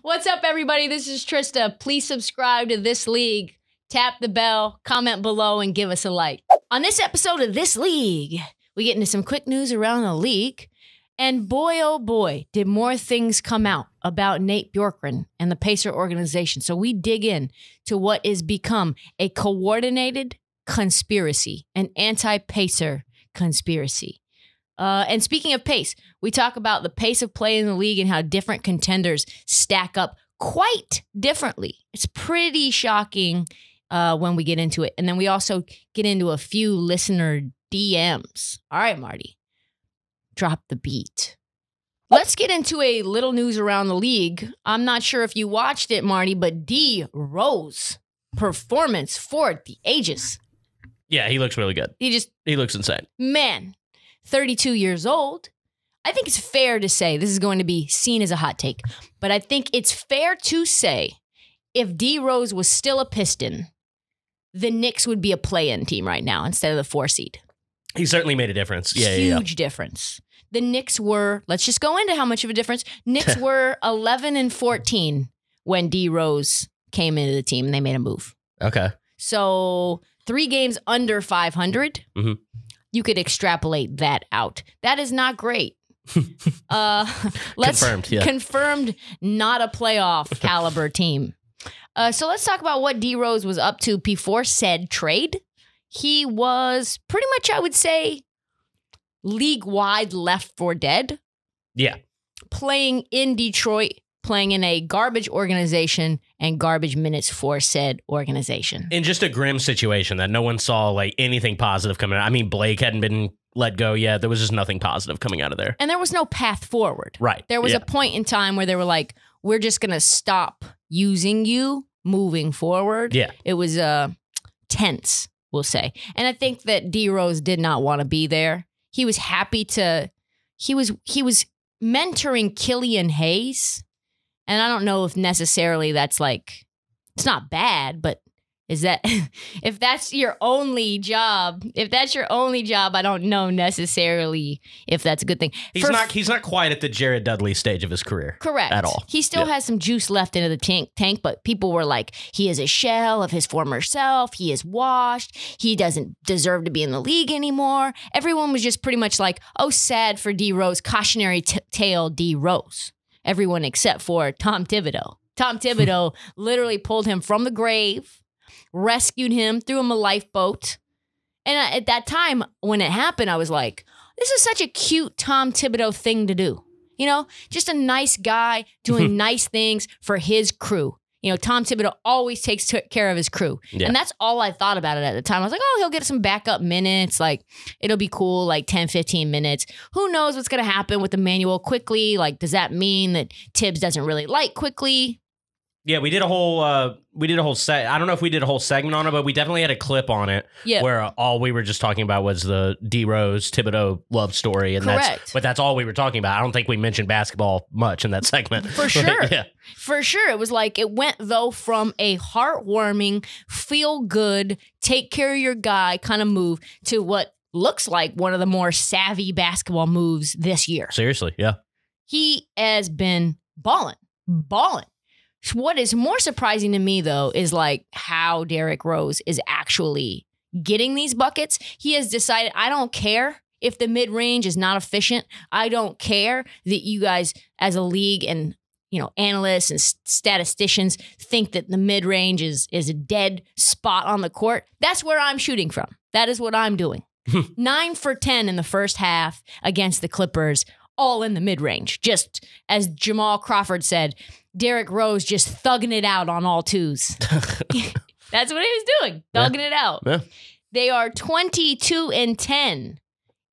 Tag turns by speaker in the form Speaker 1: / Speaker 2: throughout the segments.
Speaker 1: What's up, everybody? This is Trysta. Please subscribe to This League. Tap the bell, comment below, and give us a like. On this episode of This League, we get into some quick news around the league. And boy, oh boy, did more things come out about Nate Bjorkgren and the Pacer organization. So we dig in to what is become a coordinated conspiracy, an anti-Pacer conspiracy. And speaking of pace, we talk about the pace of play in the league and how different contenders stack up quite differently. It's pretty shocking when we get into it. And then we also get into a few listener DMs. All right, Marty, drop the beat. Let's get into a little news around the league. I'm not sure if you watched it, Marty, but D Rose performance for the ages.
Speaker 2: Yeah, he looks really good. He looks insane.
Speaker 1: Man. 32 years old. I think it's fair to say, this is going to be seen as a hot take, but I think it's fair to say if D Rose was still a Piston, the Knicks would be a play-in team right now instead of the 4 seed.
Speaker 2: He certainly made a difference.
Speaker 1: Huge difference. The Knicks were, let's just go into how much of a difference. Knicks were 11-14 when D Rose came into the team and they made a move.
Speaker 2: Okay.
Speaker 1: So 3 games under 500. Mm-hmm. You could extrapolate that out. That is not great. Confirmed not a playoff caliber team. So let's talk about what D Rose was up to before said trade. He was pretty much, I would say, league-wide left for dead.
Speaker 2: Yeah.
Speaker 1: Playing in Detroit, playing in a garbage organization and garbage minutes for said organization.
Speaker 2: In just a grim situation that no one saw like anything positive coming out. I mean, Blake hadn't been let go yet. There was just nothing positive coming out of there.
Speaker 1: And there was no path forward.
Speaker 2: Right.
Speaker 1: There was a point in time where they were like, we're just going to stop using you moving forward.
Speaker 2: Yeah. It
Speaker 1: was tense, we'll say. And I think that D Rose did not want to be there. He was happy to, he was mentoring Killian Hayes. And I don't know if necessarily that's like, it's not bad, but is that, if that's your only job, I don't know necessarily if that's a good thing.
Speaker 2: He's not quite at the Jared Dudley stage of his career.
Speaker 1: Correct.
Speaker 2: At all.
Speaker 1: He still has some juice left into the tank, but people were like, he is a shell of his former self. He is washed. He doesn't deserve to be in the league anymore. Everyone was just pretty much like, oh, sad for D Rose, cautionary tale D Rose. Everyone except for Tom Thibodeau. Tom Thibodeau literally pulled him from the grave, rescued him, threw him a lifeboat. And at that time, when it happened, I was like, this is such a cute Tom Thibodeau thing to do. You know, just a nice guy doing nice things for his crew. You know, Tom Thibodeau always takes care of his crew. Yeah. And that's all I thought about it at the time. I was like, oh, he'll get some backup minutes. Like, it'll be cool, like 10, 15 minutes. Who knows what's going to happen with Emmanuel Quickly? Like, does that mean that Tibbs doesn't really like Quickly?
Speaker 2: Yeah, we did a whole I don't know if we did a whole segment on it, but we definitely had a clip on it where all we were just talking about was the D Rose Thibodeau love story. And
Speaker 1: correct.
Speaker 2: That's all we were talking about. I don't think we mentioned basketball much in that segment.
Speaker 1: For sure. Yeah. For sure. It was like, it went though from a heartwarming, feel good, take care of your guy kind of move to what looks like one of the more savvy basketball moves this year.
Speaker 2: Seriously. Yeah.
Speaker 1: He has been balling. What is more surprising to me, though, is like how Derrick Rose is actually getting these buckets. He has decided, I don't care if the mid-range is not efficient. I don't care that you guys as a league and, you know, analysts and statisticians think that the mid-range is a dead spot on the court. That's where I'm shooting from. That is what I'm doing. 9 for 10 in the first half against the Clippers, all in the mid-range. Just as Jamal Crawford said, Derrick Rose just thugging it out on all twos. That's what he was doing, thugging it out. Yeah. They are 22-10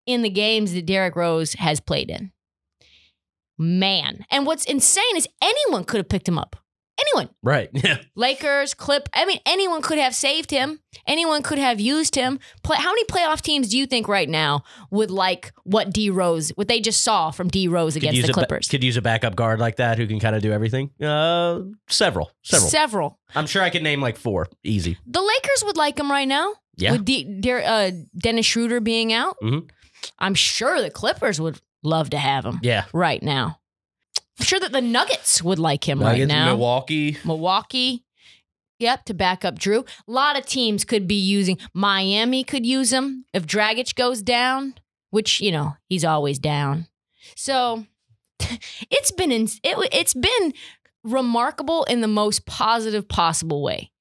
Speaker 1: in the games that Derrick Rose has played in. Man. And what's insane is anyone could have picked him up. Anyone.
Speaker 2: Right. Yeah.
Speaker 1: Lakers, anyone could have saved him. Anyone could have used him. How many playoff teams do you think right now would like what they just saw from D Rose against the Clippers?
Speaker 2: Could use a backup guard like that who can kind of do everything? Several. I'm sure I could name like 4. Easy.
Speaker 1: The Lakers would like him right now.
Speaker 2: Yeah.
Speaker 1: With Dennis Schroeder being out. Mm-hmm. I'm sure the Clippers would love to have him.
Speaker 2: Yeah.
Speaker 1: Right now. I'm sure that the Nuggets would like him right now. Milwaukee. Yep, to back up Drew. A lot of teams could be using. Miami could use him if Dragic goes down, which, he's always down. So it's been remarkable in the most positive possible way.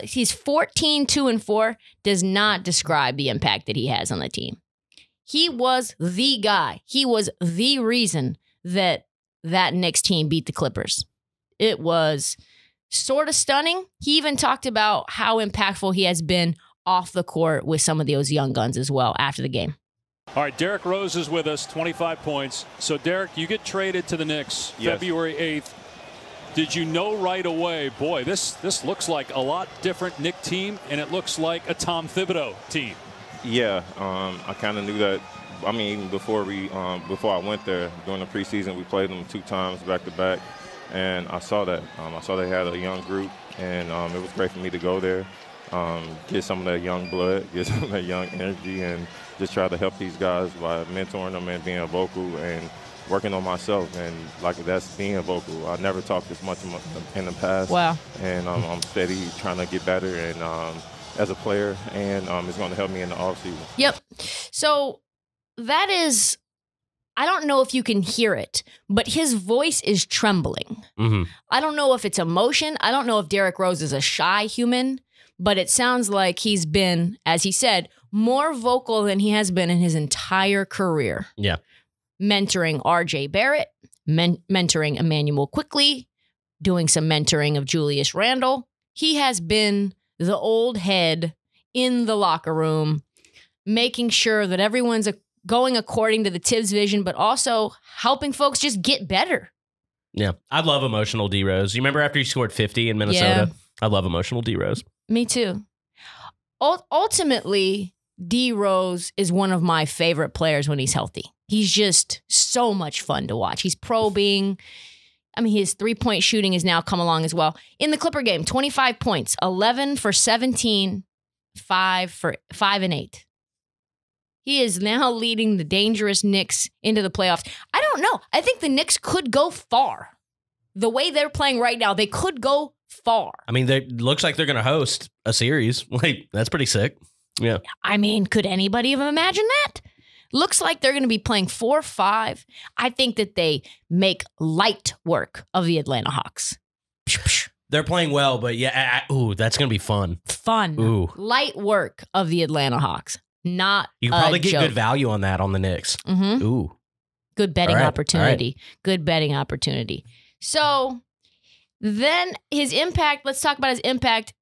Speaker 1: He's 14-2-4 does not describe the impact that he has on the team. He was the guy. He was the reason that Knicks team beat the Clippers. It was sort of stunning. He even talked about how impactful he has been off the court with some of those young guns as well after the game.
Speaker 3: All right, Derrick Rose is with us, 25 points. So, Derrick, you get traded to the Knicks February 8th. Did you know right away, boy, this looks like a lot different Knick team, and it looks like a Tom Thibodeau team?
Speaker 4: Yeah, I kind of knew that. I mean, even before I went there during the preseason, we played them 2 times back to back, and I saw that. I saw they had a young group, and it was great for me to go there, get some of that young blood, get some of that young energy, and just try to help these guys by mentoring them and being vocal and working on myself. And that's being vocal. I never talked this much in the past.
Speaker 1: Wow.
Speaker 4: And I'm steady trying to get better and as a player, and it's going to help me in the offseason.
Speaker 1: Yep. So that is, I don't know if you can hear it, but his voice is trembling.
Speaker 2: Mm-hmm.
Speaker 1: I don't know if it's emotion. I don't know if Derrick Rose is a shy human, but it sounds like he's been, as he said, more vocal than he has been in his entire career.
Speaker 2: Yeah.
Speaker 1: Mentoring RJ Barrett, mentoring Emmanuel Quickley, doing some mentoring of Julius Randle. He has been the old head in the locker room, making sure that everyone's going according to the Tibbs vision, but also helping folks just get better.
Speaker 2: Yeah. I love emotional D Rose. You remember after he scored 50 in Minnesota? Yeah. I love emotional D Rose.
Speaker 1: Me too. Ultimately, D Rose is one of my favorite players when he's healthy. He's just so much fun to watch. He's probing. I mean, his 3-point shooting has now come along as well. In the Clipper game, 25 points, 11 for 17, 5 and 8. He is now leading the dangerous Knicks into the playoffs. I don't know. I think the Knicks could go far. The way they're playing right now, they could go far.
Speaker 2: I mean, it looks like they're going to host a series. That's pretty sick. Yeah.
Speaker 1: I mean, could anybody have imagined that? Looks like they're going to be playing 4-5. I think that they make light work of the Atlanta Hawks.
Speaker 2: They're playing well, but yeah, that's going to be fun.
Speaker 1: Ooh. Light work of the Atlanta Hawks. Not
Speaker 2: You can probably get good value on that on the Knicks.
Speaker 1: Mm-hmm.
Speaker 2: Ooh.
Speaker 1: Good betting opportunity. Good betting opportunity. So then his impact, let's talk about his impact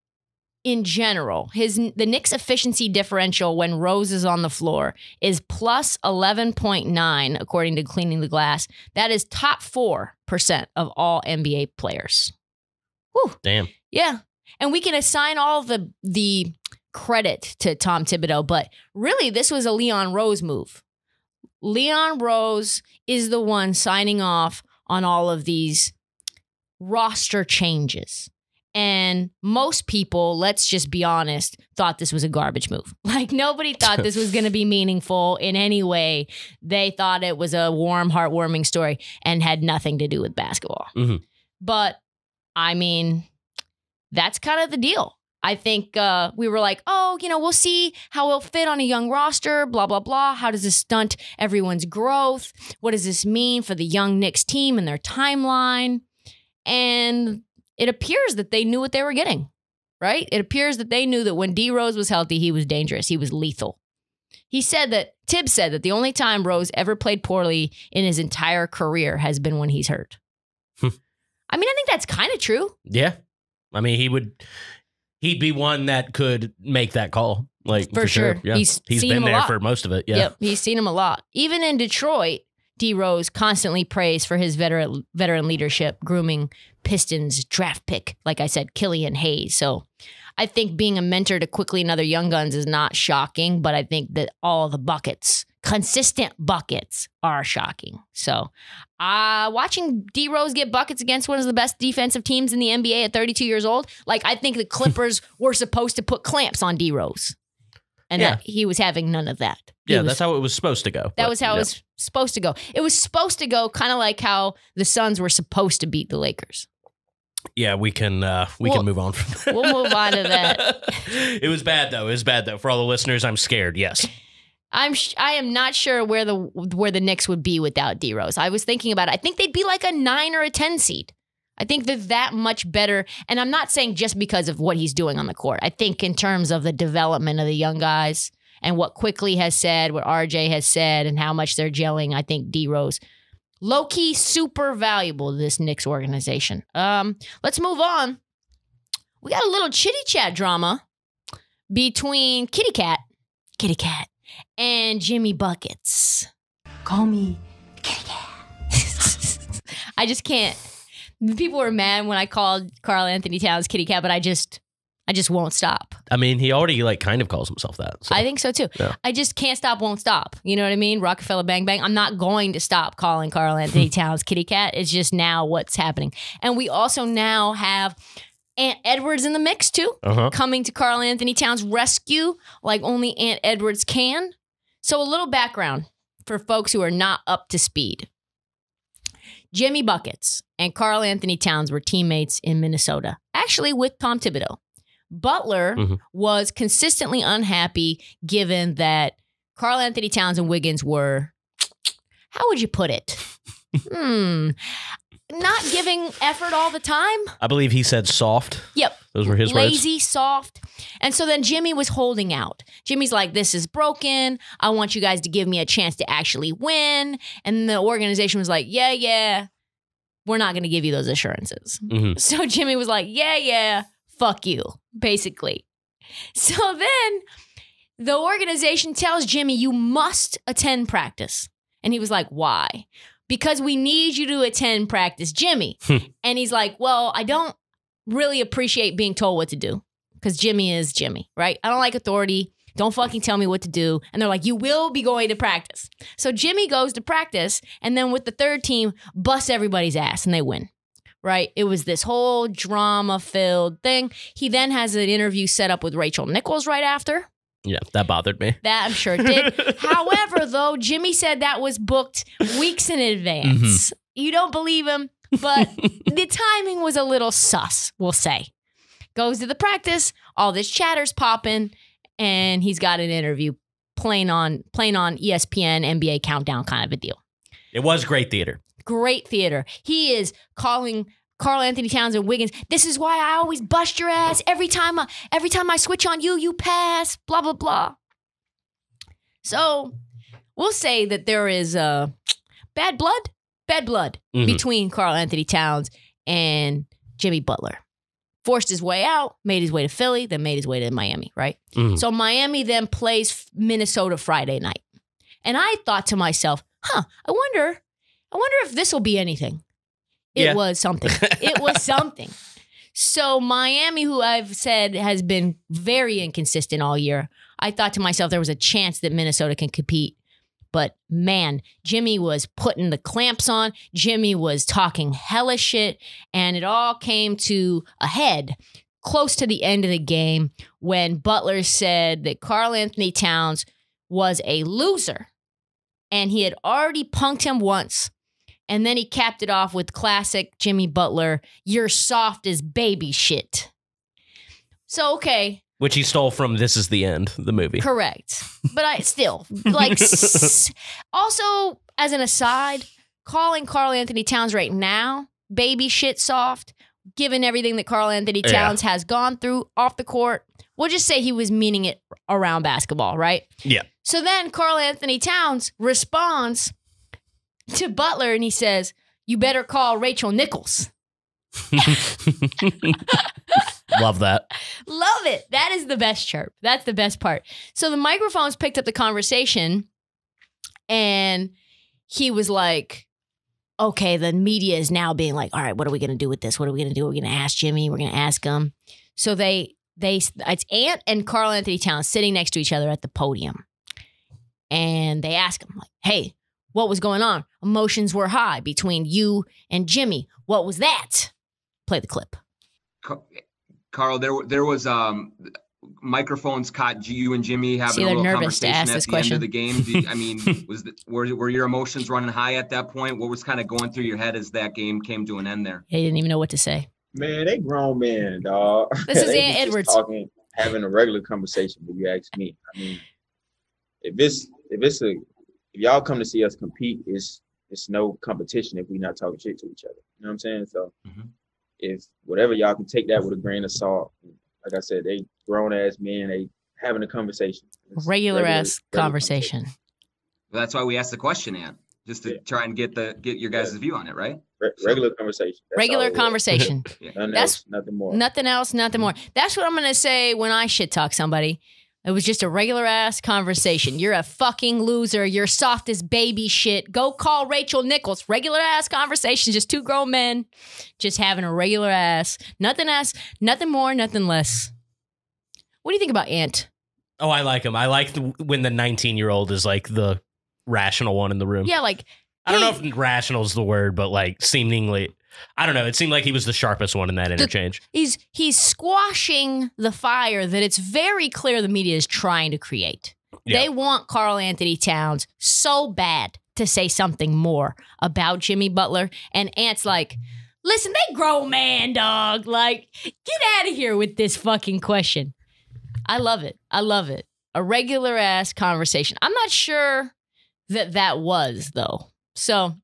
Speaker 1: in general. The Knicks efficiency differential when Rose is on the floor is plus 11.9, according to Cleaning the Glass. That is top 4% of all NBA players. Whew.
Speaker 2: Damn.
Speaker 1: Yeah. And we can assign all the credit to Tom Thibodeau, but really this was a Leon Rose move. Leon Rose is the one signing off on all of these roster changes. And most people, let's just be honest, thought this was a garbage move. Nobody thought this was going to be meaningful in any way. They thought it was a warm, heartwarming story and had nothing to do with basketball.
Speaker 2: Mm-hmm.
Speaker 1: But, I mean, that's kind of the deal. I think we were like, we'll see how it'll fit on a young roster, blah, blah, blah. How does this stunt everyone's growth? What does this mean for the young Knicks team and their timeline? And it appears that they knew what they were getting, right? It appears that they knew that when D Rose was healthy, he was dangerous. He was lethal. Tibbs said that the only time Rose ever played poorly in his entire career has been when he's hurt. I mean, I think that's kind of true.
Speaker 2: Yeah. I mean, he'd be one that could make that call. For sure. Yeah.
Speaker 1: He's
Speaker 2: been there for most of it. Yeah.
Speaker 1: Yep. He's seen him a lot. Even in Detroit, D Rose constantly praised for his veteran leadership, grooming Pistons draft pick, like I said, Killian Hayes. So I think being a mentor to Quickley and other young guns is not shocking, but I think that all the consistent buckets are shocking. So watching D Rose get buckets against one of the best defensive teams in the NBA at 32 years old, I think the Clippers were supposed to put clamps on D Rose. And that he was having none of that.
Speaker 2: That's how it was supposed to go.
Speaker 1: That was how it was supposed to go. It was supposed to go kind of like how the Suns were supposed to beat the Lakers.
Speaker 2: Yeah, we can move on from that.
Speaker 1: We'll move on to that.
Speaker 2: It was bad though. For all the listeners, I'm scared. Yes.
Speaker 1: I am not sure where the Knicks would be without D Rose. I was thinking about it. I think they'd be like a 9 or a 10 seed. I think they're that much better. And I'm not saying just because of what he's doing on the court. I think in terms of the development of the young guys and what Quickly has said, what RJ has said, and how much they're gelling, I think D Rose, low-key super valuable to this Knicks organization. Let's move on. We got a little chitty chat drama between Kitty Cat, and Jimmy Buckets. Call me Kitty Cat. I just can't. People were mad when I called Karl-Anthony Towns Kitty Cat, but I just won't stop.
Speaker 2: I mean, he already kind of calls himself that. So.
Speaker 1: I think so too. Yeah. I just can't stop, won't stop. You know what I mean? Rockefeller Bang Bang. I'm not going to stop calling Karl-Anthony Towns Kitty Cat. It's just now what's happening. And we also now have Ant Edwards in the mix too, coming to Karl-Anthony Towns' rescue like only Ant Edwards can. So a little background for folks who are not up to speed. Jimmy Buckets and Karl-Anthony Towns were teammates in Minnesota, actually with Tom Thibodeau. Butler was consistently unhappy given that Karl-Anthony Towns and Wiggins were, how would you put it? Not giving effort all the time.
Speaker 2: I believe he said soft.
Speaker 1: Yep.
Speaker 2: Those were his words.
Speaker 1: Lazy, soft. And so then Jimmy was holding out. Jimmy's like, this is broken. I want you guys to give me a chance to actually win. And the organization was like, yeah, we're not going to give you those assurances. So Jimmy was like, yeah, fuck you, basically. So then the organization tells Jimmy, you must attend practice. And he was like, why? Because we need you to attend practice, Jimmy. And he's like, well, I don't really appreciate being told what to do because Jimmy is Jimmy, right? I don't like authority. Don't fucking tell me what to do. And they're like, you will be going to practice. So Jimmy goes to practice and then with the third team, busts everybody's ass and they win, right? It was this whole drama-filled thing. He then has an interview set up with Rachel Nichols right after.
Speaker 2: Yeah, that bothered me.
Speaker 1: That I'm sure it did. However, though, Jimmy said that was booked weeks in advance. You don't believe him, but the timing was a little sus, we'll say. Goes to the practice, all this chatter's popping, and he's got an interview playing on ESPN NBA Countdown kind of a deal.
Speaker 2: It was great theater.
Speaker 1: Great theater. He is calling Karl-Anthony Towns and Wiggins, this is why I always bust your ass. Every time I switch on you, you pass, blah, blah, blah. So we'll say that there is bad blood between Karl-Anthony Towns and Jimmy Butler. Forced his way out, made his way to Philly, then made his way to Miami, right? So Miami then plays Minnesota Friday night. And I thought to myself, I wonder if this will be anything. It was something. It was something. So Miami, who I've said has been very inconsistent all year, I thought to myself there was a chance that Minnesota can compete. But man, Jimmy was putting the clamps on. Jimmy was talking hella shit. And it all came to a head close to the end of the game when Butler said that Karl-Anthony Towns was a loser. And he had already punked him once. And then he capped it off with classic Jimmy Butler, you're soft as baby shit. So, okay.
Speaker 2: Which he stole from This Is the End, the movie.
Speaker 1: Correct. But I still, like, also, as an aside, calling Karl-Anthony Towns right now, baby shit soft, given everything that Karl-Anthony Towns has gone through off the court, we'll just say he was meaning it around basketball, right?
Speaker 2: Yeah.
Speaker 1: So then Karl-Anthony Towns responds to Butler and he says, you better call Rachel Nichols.
Speaker 2: Love that.
Speaker 1: Love it. That is the best chirp. That's the best part. So the microphones picked up the conversation and he was like, okay, the media is now being like, all right, what are we going to do with this? What are we going to do? We're going to ask Jimmy. We're going to ask him. So it's Ant and Karl-Anthony Towns sitting next to each other at the podium. And they ask him, like, hey, what was going on? Emotions were high between you and Jimmy. What was that? Play the clip.
Speaker 5: Karl, there was microphones caught you and Jimmy having a little conversation at the end of the game? Were your emotions running high at that point? What was kind of going through your head as that game came to an end there?
Speaker 1: He didn't even know what to say.
Speaker 6: Man, they grown men, dog.
Speaker 1: This is Ant Edwards
Speaker 6: having a regular conversation. If you ask me, I mean, if y'all come to see us compete, it's no competition if we're not talking shit to each other. You know what I'm saying? So if whatever, y'all can take that with a grain of salt. Like I said, they grown ass men, they having a conversation.
Speaker 1: Regular ass conversation.
Speaker 5: Well, that's why we asked the question, Ant, just to try and get your guys' view on it, right?
Speaker 6: Regular conversation.
Speaker 1: Regular conversation.
Speaker 6: Nothing more.
Speaker 1: Nothing else, nothing more. That's what I'm going to say when I shit talk somebody. It was just a regular ass conversation. You're a fucking loser. You're soft as baby shit. Go call Rachel Nichols. Regular ass conversation. Just two grown men just having a regular ass. Nothing more, nothing less. What do you think about Ant?
Speaker 2: Oh, I like him. I like when the 19-year-old is like the rational one in the room.
Speaker 1: Yeah, like,
Speaker 2: I don't know if rational is the word, but like seemingly, I don't know. It seemed like he was the sharpest one in that interchange.
Speaker 1: He's squashing the fire that it's very clear the media is trying to create. Yeah. They want Karl-Anthony Towns so bad to say something more about Jimmy Butler. And Ant's like, listen, they grown man, dog. Like, get out of here with this fucking question. I love it. I love it. A regular ass conversation. I'm not sure that was, though. So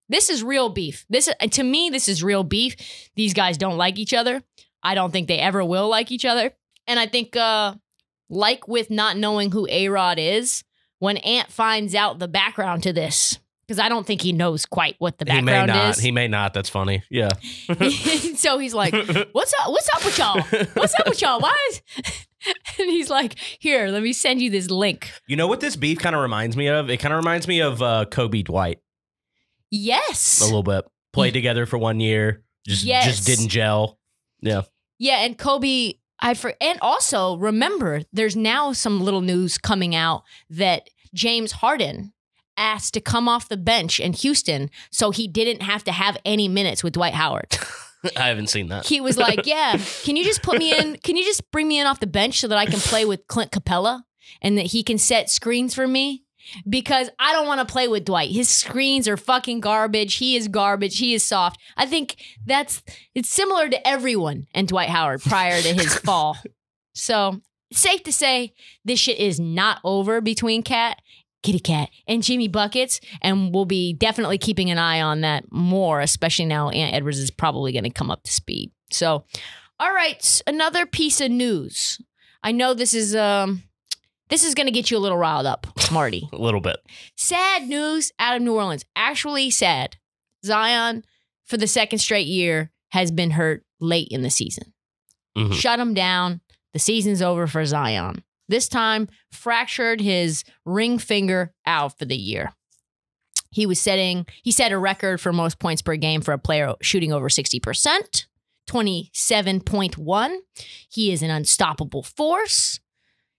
Speaker 1: this is real beef. To me, this is real beef. These guys don't like each other. I don't think they ever will like each other. And I think, like with not knowing who A-Rod is, when Ant finds out the background to this, because I don't think he knows quite what the background is.
Speaker 2: He may not. That's funny. Yeah.
Speaker 1: So he's like, what's up with y'all? What's up with y'all? Why is... And he's like, here, let me send you this link.
Speaker 2: You know what this beef kind of reminds me of? It kind of reminds me of Kobe Dwight.
Speaker 1: Yes.
Speaker 2: A little bit. Played together for 1 year. Just didn't gel. Yeah.
Speaker 1: Yeah, and Kobe, and also remember, there's now some little news coming out that James Harden asked to come off the bench in Houston so he didn't have to have any minutes with Dwight Howard.
Speaker 2: I haven't seen that.
Speaker 1: He was like, yeah, can you just put me in? Can you just bring me in off the bench so that I can play with Clint Capella and that he can set screens for me? Because I don't want to play with Dwight. His screens are fucking garbage. He is garbage. He is soft. I think it's similar to everyone and Dwight Howard prior to his fall. So it's safe to say this shit is not over between Kitty Cat and Jimmy Buckets, and we'll be definitely keeping an eye on that more, especially now Ant Edwards is probably going to come up to speed. So, all right, another piece of news. I know this is going to get you a little riled up, Marty.
Speaker 2: A little bit.
Speaker 1: Sad news out of New Orleans. Actually sad. Zion, for the second straight year, has been hurt late in the season. Mm-hmm. Shut him down. The season's over for Zion. This time, fractured his ring finger out for the year. He set a record for most points per game for a player shooting over 60%, 27.1. He is an unstoppable force.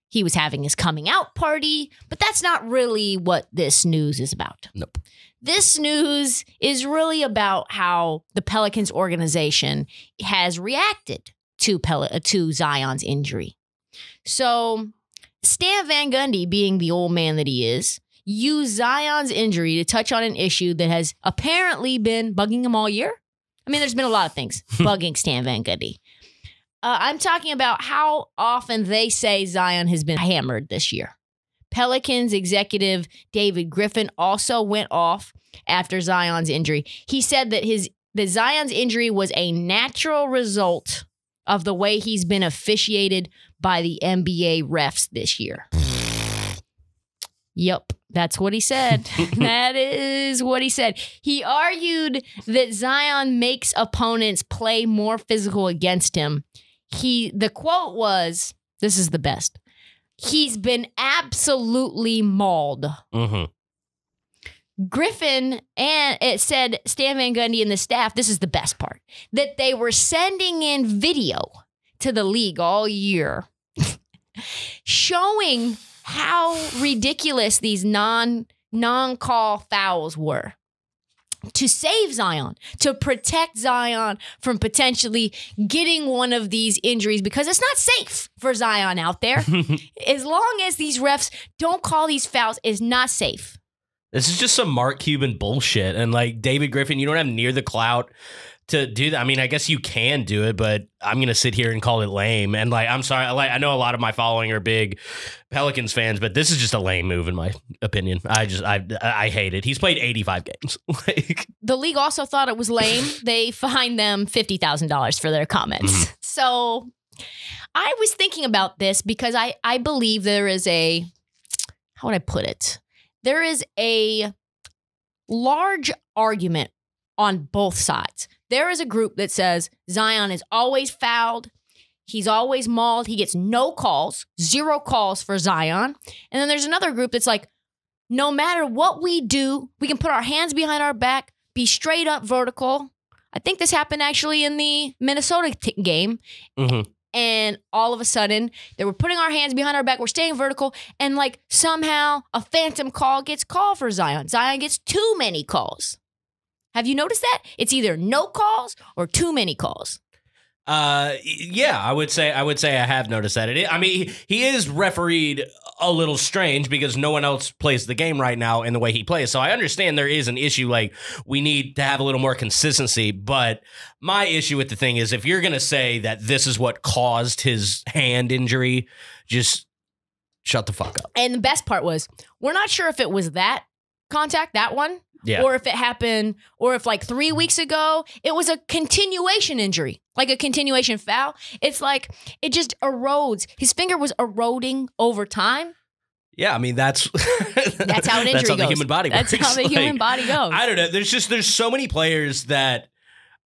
Speaker 1: He was having his coming out party, but that's not really what this news is about.
Speaker 2: Nope.
Speaker 1: This news is really about how the Pelicans organization has reacted to Zion's injury. So Stan Van Gundy, being the old man that he is, used Zion's injury to touch on an issue that has apparently been bugging him all year. I mean, there's been a lot of things bugging Stan Van Gundy. I'm talking about how often they say Zion has been hammered this year. Pelicans executive David Griffin also went off after Zion's injury. He said that Zion's injury was a natural result of the way he's been officiated by the NBA refs this year. Yep, that's what he said. That is what he said. He argued that Zion makes opponents play more physical against him. The quote was, this is the best, he's been absolutely mauled. Mm-hmm. Griffin and it said Stan Van Gundy and the staff, this is the best part, that they were sending in video to the league all year showing how ridiculous these non-call fouls were. to save Zion, to protect Zion from potentially getting one of these injuries, because it's not safe for Zion out there. As long as these refs don't call these fouls, it's not safe.
Speaker 2: This is just some Mark Cuban bullshit. And like David Griffin, you don't have near the clout to do that. I mean, I guess you can do it, but I'm going to sit here and call it lame. And like, I'm sorry. Like, I know a lot of my following are big Pelicans fans, but this is just a lame move in my opinion. I hate it. He's played 85 games. Like,
Speaker 1: the league also thought it was lame. They fined them $50,000 for their comments. So I was thinking about this because I believe there is a, how would I put it? There is a large argument on both sides. There is a group that says Zion is always fouled. He's always mauled. He gets no calls, 0 calls for Zion. And then there's another group that's like, no matter what we do, we can put our hands behind our back, be straight up vertical. I think this happened actually in the Minnesota game. And all of a sudden, they were putting our hands behind our back. We're staying vertical. And like somehow a phantom call gets called for Zion. Zion gets too many calls. Have you noticed that? It's either no calls or too many calls.
Speaker 2: Yeah, I would say I have noticed that. I mean, he is refereed a little strange because no one else plays the game right now in the way he plays. So I understand there is an issue. Like, we need to have a little more consistency. But my issue with the thing is, if you're going to say that this is what caused his hand injury, just shut the fuck up.
Speaker 1: And the best part was, we're not sure if it was that contact, that one.
Speaker 2: Yeah.
Speaker 1: Or if it happened, or if like 3 weeks ago, it was a continuation injury, like a continuation foul. It's like, it just erodes. His finger was eroding over time.
Speaker 2: Yeah, I mean, that's
Speaker 1: how an injury
Speaker 2: that's how
Speaker 1: goes.
Speaker 2: The human body works.
Speaker 1: That's how the human body goes.
Speaker 2: I don't know. There's so many players that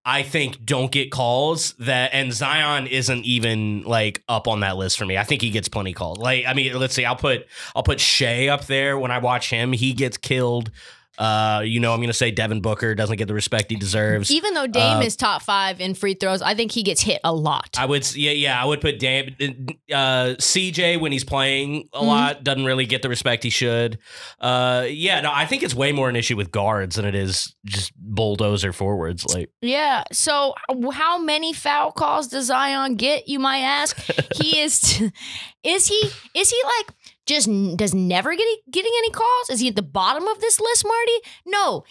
Speaker 2: I think don't get calls and Zion isn't even like up on that list for me. I think he gets plenty calls. Like, I mean, let's see, I'll put Shea up there. When I watch him, he gets killed. I'm going to say Devin Booker doesn't get the respect he deserves.
Speaker 1: Even though Dame is top 5 in free throws, I think he gets hit a lot.
Speaker 2: I would put Dame. CJ, when he's playing a lot, doesn't really get the respect he should. I think it's way more an issue with guards than it is just bulldozer forwards. Like,
Speaker 1: yeah. So how many foul calls does Zion get, you might ask? He is he like, just does never getting any calls? Is he at the bottom of this list, Marty? No.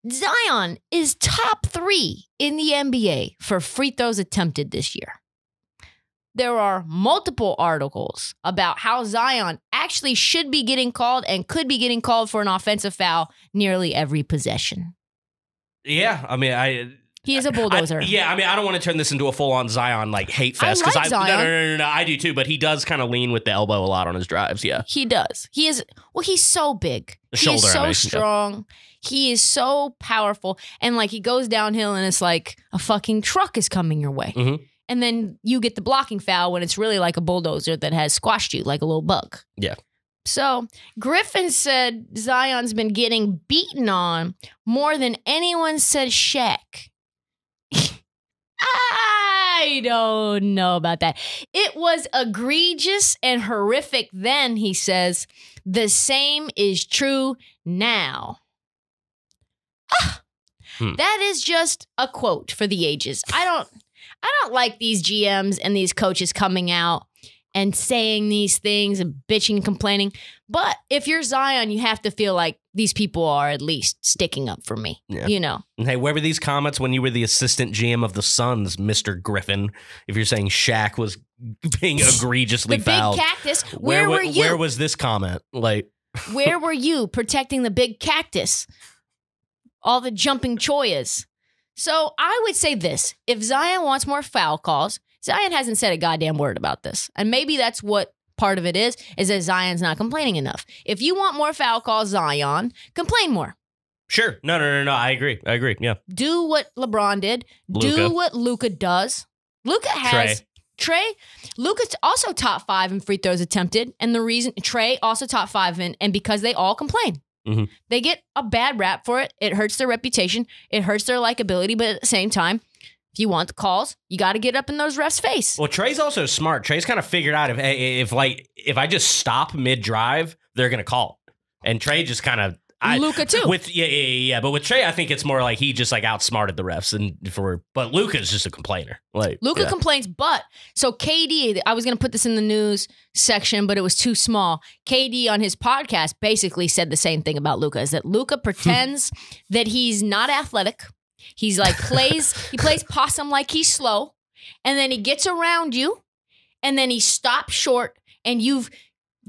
Speaker 1: Zion is top 3 in the NBA for free throws attempted this year. There are multiple articles about how Zion actually should be getting called and could be getting called for an offensive foul nearly every possession.
Speaker 2: Yeah, I mean,
Speaker 1: he is a bulldozer.
Speaker 2: I don't want to turn this into a full-on Zion like hate fest.
Speaker 1: I like Zion.
Speaker 2: No, I do too. But he does kind of lean with the elbow a lot on his drives. Yeah,
Speaker 1: he does. He's so big.
Speaker 2: He is
Speaker 1: so strong. Yeah. He is so powerful, and like he goes downhill, and it's like a fucking truck is coming your way, and then you get the blocking foul when it's really like a bulldozer that has squashed you like a little bug.
Speaker 2: Yeah.
Speaker 1: So Griffin said Zion's been getting beaten on more than anyone said Shaq. I don't know about that. It was egregious and horrific then, he says. The same is true now. That is just a quote for the ages. I don't like these GMs and these coaches coming out and saying these things and bitching and complaining. But if you're Zion, you have to feel like these people are at least sticking up for me, you know.
Speaker 2: And hey, where were these comments when you were the assistant GM of the Suns, Mr. Griffin? If you're saying Shaq was being egregiously fouled.
Speaker 1: The big cactus, where were you?
Speaker 2: Where was this comment? Like,
Speaker 1: where were you protecting the big cactus? All the jumping choyas. So I would say this. If Zion wants more foul calls, Zion hasn't said a goddamn word about this. And maybe that's what part of it is that Zion's not complaining enough. If you want more foul calls, Zion, complain more.
Speaker 2: Sure. No. I agree. Yeah.
Speaker 1: Do what LeBron did.
Speaker 2: Luka.
Speaker 1: Do what Luka does. Luka has... Trey. Luka's also top 5 in free throws attempted. And the reason... Trey also top 5 and because they all complain. They get a bad rap for it. It hurts their reputation. It hurts their likability. But at the same time, if you want the calls, you got to get up in those refs' face.
Speaker 2: Well, Trey's also smart. Trey's kind of figured out if I just stop mid-drive, they're going to call it. And Trey just kind of
Speaker 1: Luka too.
Speaker 2: But with Trey, I think it's more like he just like outsmarted the refs, but Luka's just a complainer. Like
Speaker 1: Luka complains, but so KD, I was going to put this in the news section, but it was too small. KD on his podcast basically said the same thing about Luka, is that Luka pretends that he's not athletic. He's like he plays possum like he's slow, and then he gets around you, and then he stops short, and you've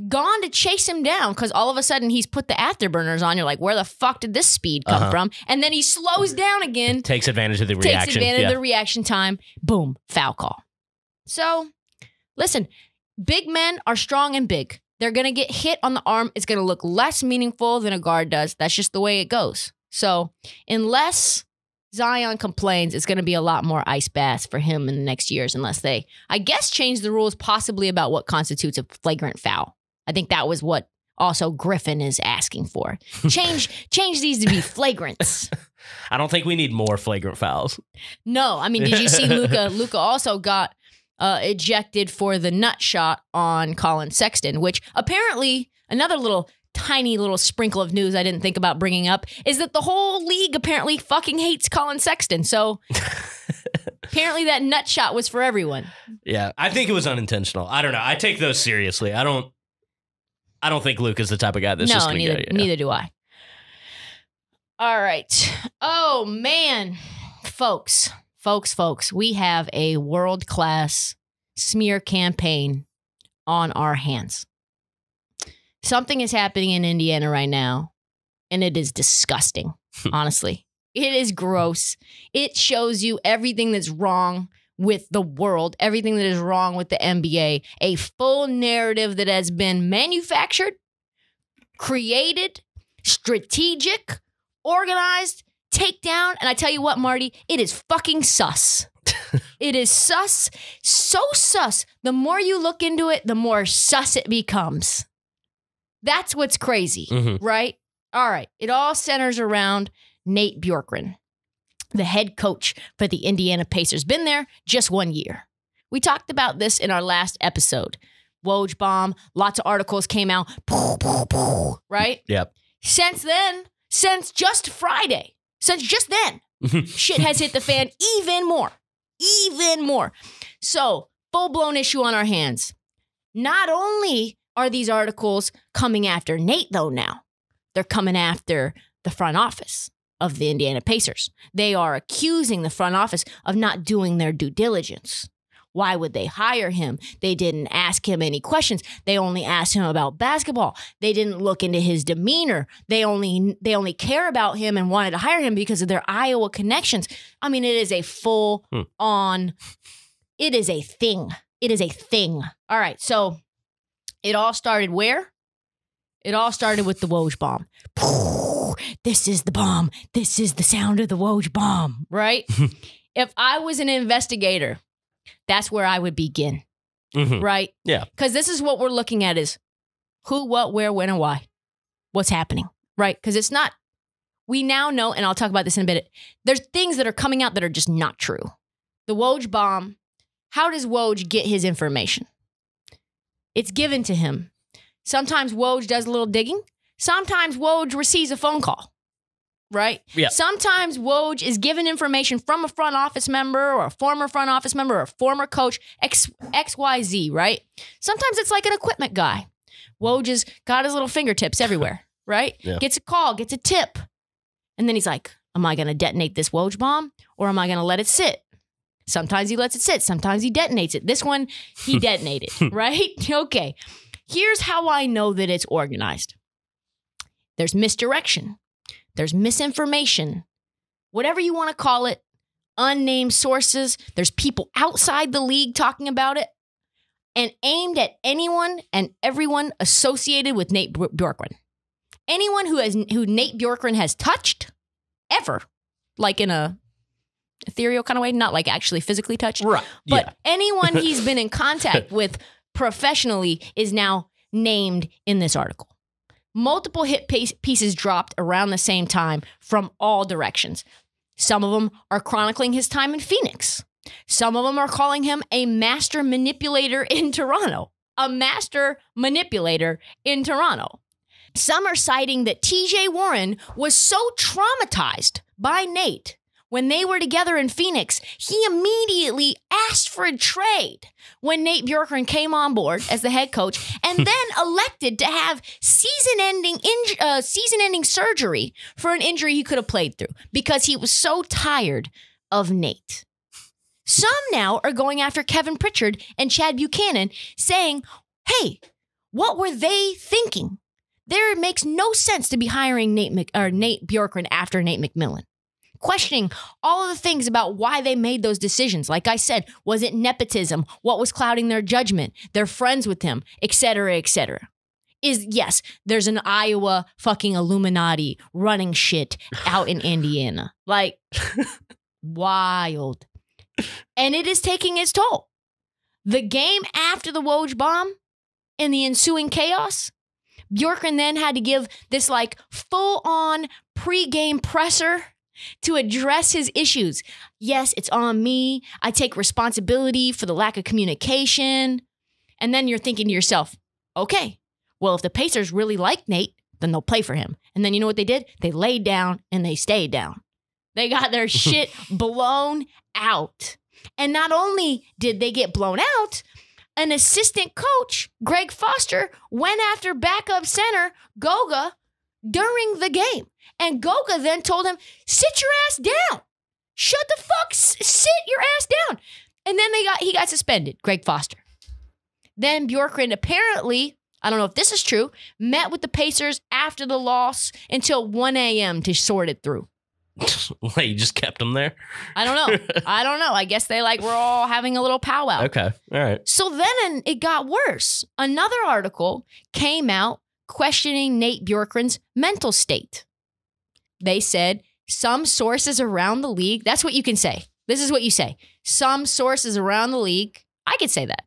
Speaker 1: gone to chase him down because all of a sudden he's put the afterburners on. You're like, where the fuck did this speed come from? And then he slows down again.
Speaker 2: Takes advantage of the reaction.
Speaker 1: Takes advantage of the reaction time. Boom, foul call. So, listen, big men are strong and big. They're going to get hit on the arm. It's going to look less meaningful than a guard does. That's just the way it goes. So, unless Zion complains, it's going to be a lot more ice baths for him in the next years unless they, I guess, change the rules possibly about what constitutes a flagrant foul. I think that was what also Griffin is asking for. Change these to be flagrants.
Speaker 2: I don't think we need more flagrant fouls.
Speaker 1: No, I mean, did you see Luka? Luka also got ejected for the nut shot on Colin Sexton, which apparently another tiny little sprinkle of news I didn't think about bringing up is that the whole league apparently fucking hates Colin Sexton. So apparently that nut shot was for everyone.
Speaker 2: Yeah, I think it was unintentional. I don't know. I take those seriously. I don't think Luka's the type of guy that's just going to go.
Speaker 1: Neither do I. All right. Oh, man. Folks, we have a world-class smear campaign on our hands. Something is happening in Indiana right now, and it is disgusting, honestly. It is gross. It shows you everything that's wrong with the world, everything that is wrong with the NBA, a full narrative that has been manufactured, created, strategic, organized, takedown. And I tell you what, Marty, it is fucking sus. It is sus, so sus. The more you look into it, the more sus it becomes. That's what's crazy, right? All right. It all centers around Nate Bjorkgren, the head coach for the Indiana Pacers. Been there just 1 year. We talked about this in our last episode. Woj bomb, lots of articles came out, right?
Speaker 2: Yep.
Speaker 1: Since just Friday, shit has hit the fan even more. So, full-blown issue on our hands. Not only are these articles coming after Nate, though, now, they're coming after the front office of the Indiana Pacers. They are accusing the front office of not doing their due diligence. Why would they hire him? They didn't ask him any questions. They only asked him about basketball. They didn't look into his demeanor. They only care about him and wanted to hire him because of their Iowa connections. I mean, it is a full on, it is a thing. It is a thing. All right, so it all started where? It all started with the Woj bomb. This is the bomb. This is the sound of the Woj bomb, right? If I was an investigator, that's where I would begin, right?
Speaker 2: Yeah.
Speaker 1: Because this is what we're looking at is who, what, where, when, and why. What's happening, right? Because it's not, we now know, and I'll talk about this in a bit, there's things that are coming out that are just not true. The Woj bomb, how does Woj get his information? It's given to him. Sometimes Woj does a little digging. Sometimes Woj receives a phone call, right?
Speaker 2: Yeah.
Speaker 1: Sometimes Woj is given information from a front office member or a former front office member or a former coach, XYZ, right? Sometimes it's like an equipment guy. Woj has got his little fingertips everywhere, right?
Speaker 2: Yeah.
Speaker 1: Gets a call, gets a tip. And then he's like, am I going to detonate this Woj bomb or am I going to let it sit? Sometimes he lets it sit. Sometimes he detonates it. This one, he detonated, right? Okay. Here's how I know that it's organized. There's misdirection. There's misinformation. Whatever you want to call it. Unnamed sources. There's people outside the league talking about it. And aimed at anyone and everyone associated with Nate Bjorkgren. Anyone who Nate Bjorkgren has touched, ever. Like in a ethereal kind of way. Not like actually physically touched.
Speaker 2: Right.
Speaker 1: But anyone he's been in contact with professionally is now named in this article. Multiple hit pieces dropped around the same time from all directions. Some of them are chronicling his time in Phoenix. Some of them are calling him a master manipulator in Toronto. A master manipulator in Toronto. Some are citing that TJ Warren was so traumatized by Nate when they were together in Phoenix, he immediately asked for a trade when Nate Bjorkgren came on board as the head coach and then elected to have season-ending surgery for an injury he could have played through because he was so tired of Nate. Some now are going after Kevin Pritchard and Chad Buchanan saying, hey, what were they thinking? There makes no sense to be hiring Nate Bjorkgren after Nate McMillan. Questioning all of the things about why they made those decisions. Like I said, was it nepotism? What was clouding their judgment? They're friends with him, et cetera, et cetera. Yes, there's an Iowa fucking Illuminati running shit out in Indiana. Like, wild. And it is taking its toll. The game after the Woj bomb and the ensuing chaos, Bjorkgren then had to give this like full-on pre-game presser to address his issues. Yes, it's on me. I take responsibility for the lack of communication. And then you're thinking to yourself, okay, well, if the Pacers really like Nate, then they'll play for him. And then you know what they did? They laid down and they stayed down. They got their shit blown out. And not only did they get blown out, an assistant coach, Greg Foster, went after backup center Goga during the game. And Goga then told him, sit your ass down. Shut the fuck, sit your ass down. And then he got suspended, Greg Foster. Then Bjorkgren apparently, I don't know if this is true, met with the Pacers after the loss until 1 a.m. to sort it through.
Speaker 2: Wait, you just kept him there?
Speaker 1: I don't know. I guess they we're all having a little powwow.
Speaker 2: Okay, all right.
Speaker 1: So then it got worse. Another article came out questioning Nate Bjorkgren's mental state. They said some sources around the league, that's what you can say. This is what you say. Some sources around the league, I could say that.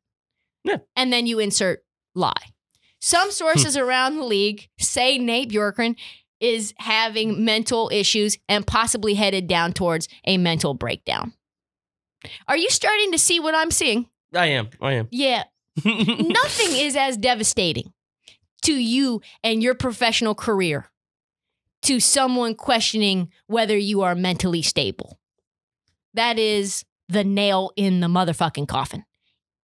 Speaker 2: Yeah.
Speaker 1: And then you insert lie. Some sources around the league say Nate Bjorkgren is having mental issues and possibly headed down towards a mental breakdown. Are you starting to see what I'm seeing?
Speaker 2: I am.
Speaker 1: Yeah. Nothing is as devastating to you and your professional career to someone questioning whether you are mentally stable. That is the nail in the motherfucking coffin.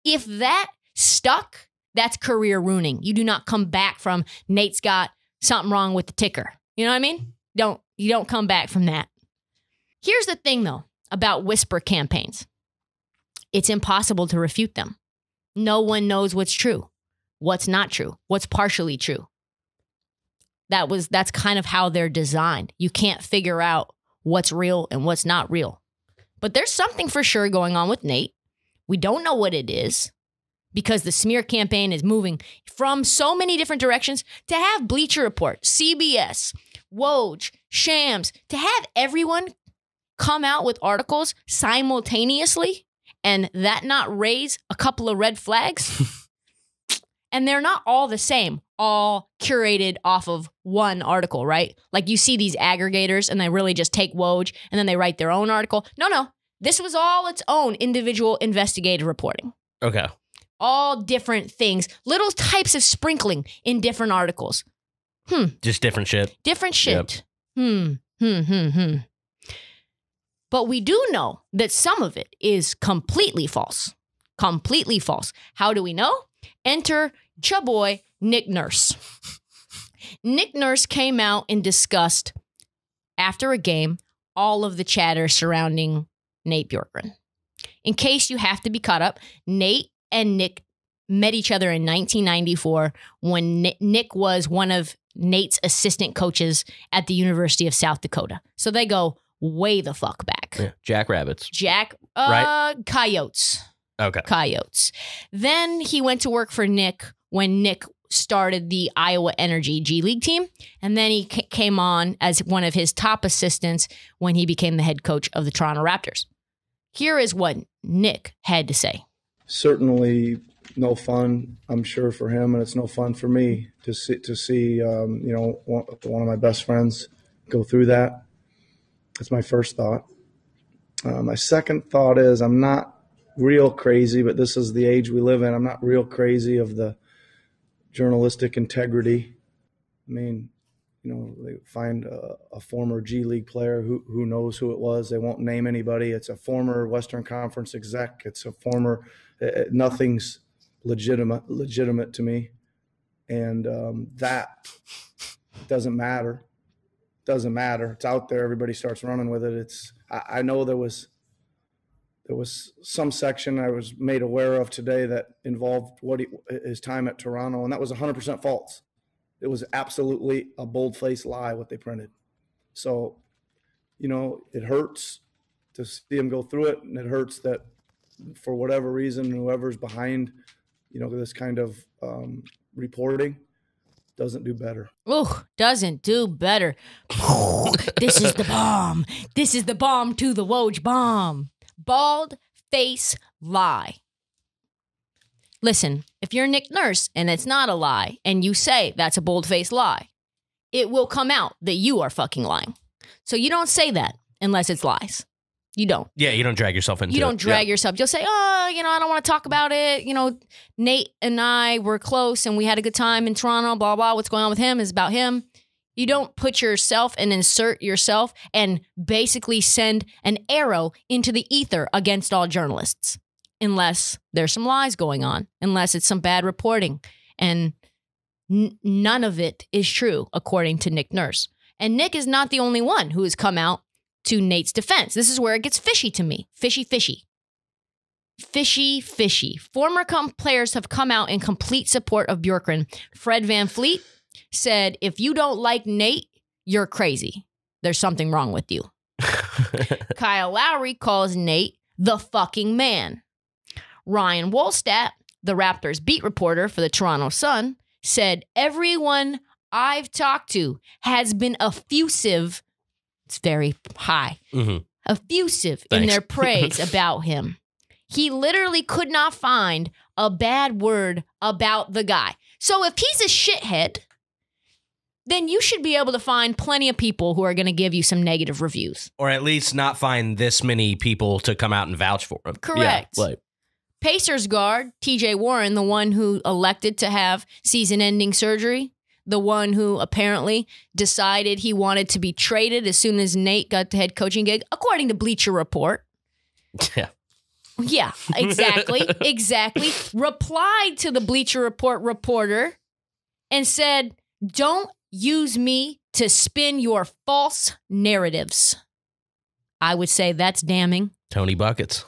Speaker 1: If that stuck, that's career ruining. You do not come back from Nate's got something wrong with the ticker. You know what I mean? You don't come back from that. Here's the thing though about whisper campaigns. It's impossible to refute them. No one knows what's true, what's not true, what's partially true. That's kind of how they're designed. You can't figure out what's real and what's not real. But there's something for sure going on with Nate. We don't know what it is because the smear campaign is moving from so many different directions. To have Bleacher Report, CBS, Woj, Shams, to have everyone come out with articles simultaneously and that not raise a couple of red flags. And they're not all the same, all curated off of one article, right? Like you see these aggregators and they really just take Woj and then they write their own article. No. This was all its own individual investigative reporting.
Speaker 2: Okay.
Speaker 1: All different things, little types of sprinkling in different articles.
Speaker 2: Just different shit.
Speaker 1: Different shit. Yep. But we do know that some of it is completely false. Completely false. How do we know? Enter chaboy Nick Nurse. Nick Nurse came out and discussed, after a game, all of the chatter surrounding Nate Bjorkgren. In case you have to be caught up, Nate and Nick met each other in 1994 when Nick was one of Nate's assistant coaches at the University of South Dakota. So they go way the fuck back.
Speaker 2: Yeah. Jackrabbits.
Speaker 1: Right? Coyotes.
Speaker 2: Okay.
Speaker 1: Coyotes. Then he went to work for Nick when Nick started the Iowa Energy G League team. And then he came on as one of his top assistants when he became the head coach of the Toronto Raptors. Here is what Nick had to say.
Speaker 7: Certainly no fun, I'm sure, for him, and it's no fun for me to see one of my best friends go through that. That's my first thought. My second thought is I'm not real crazy, but this is the age we live in. I'm not real crazy of the journalistic integrity I mean, they find a former G League player who knows who it was. They won't name anybody. It's a former Western Conference exec. It's a former nothing's legitimate to me. And that doesn't matter. Doesn't matter. It's out there. Everybody starts running with it. I know there was some section I was made aware of today that involved his time at Toronto, and that was 100% false. It was absolutely a bold-faced lie what they printed. So, it hurts to see him go through it, and it hurts that for whatever reason, whoever's behind, this kind of reporting doesn't do better.
Speaker 1: Ooh, doesn't do better. This is the bomb. This is the bomb to the Woj bomb. Bald face lie. Listen, if you're Nick Nurse and it's not a lie and you say that's a bold-faced lie, it will come out that you are fucking lying. So you don't say that unless it's lies. You don't.
Speaker 2: Yeah, you don't drag yourself into it.
Speaker 1: You don't drag yourself. You'll say, I don't want to talk about it. Nate and I were close and we had a good time in Toronto, blah, blah. What's going on with him is about him. You don't put yourself and insert yourself and basically send an arrow into the ether against all journalists. Unless there's some lies going on, unless it's some bad reporting. And none of it is true, according to Nick Nurse. And Nick is not the only one who has come out to Nate's defense. This is where it gets fishy to me. Fishy. Former players have come out in complete support of Bjorkgren. Fred VanVleet said, if you don't like Nate, you're crazy. There's something wrong with you. Kyle Lowry calls Nate the fucking man. Ryan Wolstadt, the Raptors beat reporter for the Toronto Sun, said, everyone I've talked to has been effusive. It's very high. Effusive in their praise about him. He literally could not find a bad word about the guy. So if he's a shithead, then you should be able to find plenty of people who are going to give you some negative reviews.
Speaker 2: Or at least not find this many people to come out and vouch for him.
Speaker 1: Correct.
Speaker 2: Yeah,
Speaker 1: Pacers guard TJ Warren, the one who elected to have season-ending surgery, the one who apparently decided he wanted to be traded as soon as Nate got the head coaching gig, according to Bleacher Report.
Speaker 2: Yeah.
Speaker 1: Yeah, exactly. Replied to the Bleacher Report reporter and said, don't use me to spin your false narratives. I would say that's damning.
Speaker 2: Tony Buckets.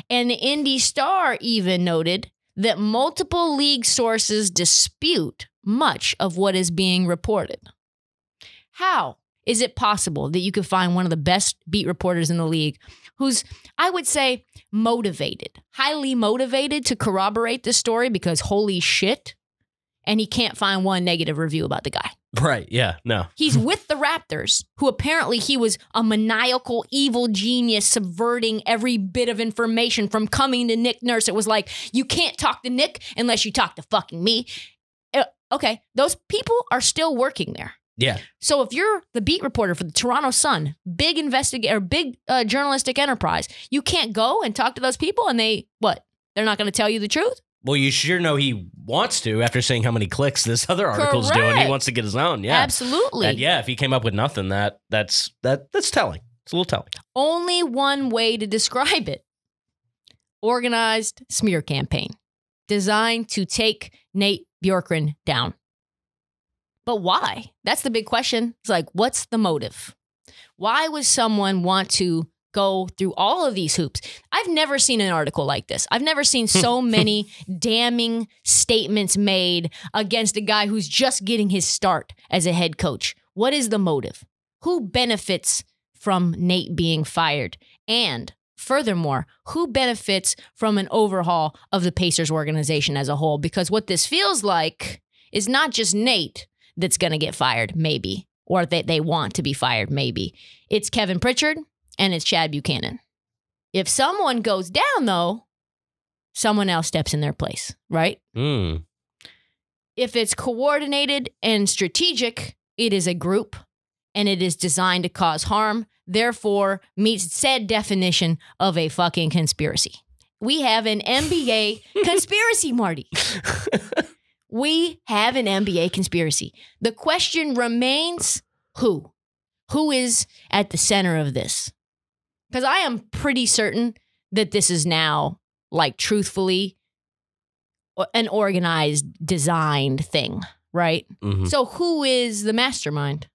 Speaker 1: And the Indy Star even noted that multiple league sources dispute much of what is being reported. How is it possible that you could find one of the best beat reporters in the league who's, I would say, motivated, highly motivated to corroborate this story because holy shit, and he can't find one negative review about the guy?
Speaker 2: Right, yeah, no.
Speaker 1: He's with the Raptors, who apparently he was a maniacal, evil genius subverting every bit of information from coming to Nick Nurse. It was like, you can't talk to Nick unless you talk to fucking me. Okay, those people are still working there.
Speaker 2: Yeah.
Speaker 1: So if you're the beat reporter for the Toronto Sun, big journalistic enterprise, you can't go and talk to those people and they're not going to tell you the truth?
Speaker 2: Well, you sure know he wants to after seeing how many clicks this other article's doing. He wants to get his own. Yeah,
Speaker 1: absolutely.
Speaker 2: And yeah, if he came up with nothing, that's telling. It's a little telling.
Speaker 1: Only one way to describe it: organized smear campaign designed to take Nate Bjorkgren down. But why? That's the big question. It's like, what's the motive? Why would someone want to go through all of these hoops? I've never seen an article like this. I've never seen so many damning statements made against a guy who's just getting his start as a head coach. What is the motive? Who benefits from Nate being fired? And furthermore, who benefits from an overhaul of the Pacers organization as a whole? Because what this feels like is not just Nate that's going to get fired, maybe, or that they want to be fired, maybe. It's Kevin Pritchard and it's Chad Buchanan. If someone goes down, though, someone else steps in their place, right? If it's coordinated and strategic, it is a group and it is designed to cause harm, therefore meets said definition of a fucking conspiracy. We have an NBA conspiracy, Marty. We have an NBA conspiracy. The question remains, who? Who is at the center of this? Because I am pretty certain that this is now, like, truthfully, an organized, designed thing, right?
Speaker 2: Mm-hmm.
Speaker 1: So who is the mastermind?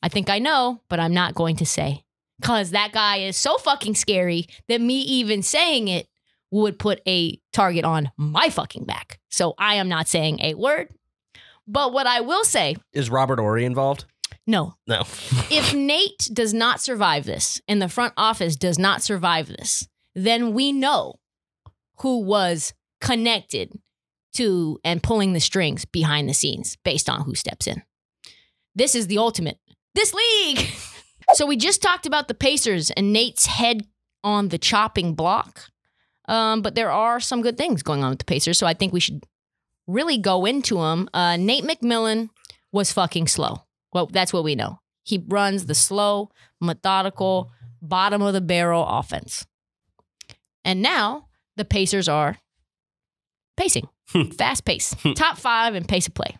Speaker 1: I think I know, but I'm not going to say. Because that guy is so fucking scary that me even saying it would put a target on my fucking back. So I am not saying a word. But what I will say...
Speaker 2: Is Robert Horry involved?
Speaker 1: No.
Speaker 2: No.
Speaker 1: If Nate does not survive this, and the front office does not survive this, then we know who was connected to and pulling the strings behind the scenes based on who steps in. This is the ultimate. This league! So we just talked about the Pacers and Nate's head on the chopping block. But there are some good things going on with the Pacers, so I think we should really go into them. Nate McMillan was fucking slow. Well, that's what we know. He runs the slow, methodical, bottom-of-the-barrel offense. And now the Pacers are pacing. Fast pace. Top 5 in pace of play.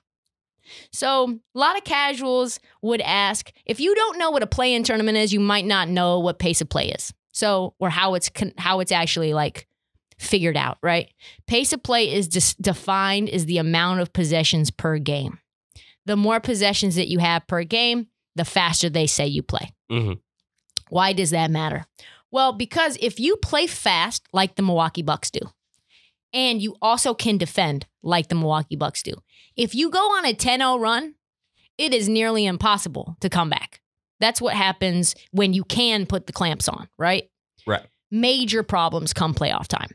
Speaker 1: So a lot of casuals would ask, if you don't know what a play-in tournament is, you might not know what pace of play is. So, or how it's actually like figured out, right? Pace of play is just defined as the amount of possessions per game. The more possessions that you have per game, the faster they say you play.
Speaker 2: Mm-hmm.
Speaker 1: Why does that matter? Well, because if you play fast like the Milwaukee Bucks do, and you also can defend like the Milwaukee Bucks do, if you go on a 10-0 run, it is nearly impossible to come back. That's what happens when you can put the clamps on, right?
Speaker 2: Right.
Speaker 1: Major problems come playoff time.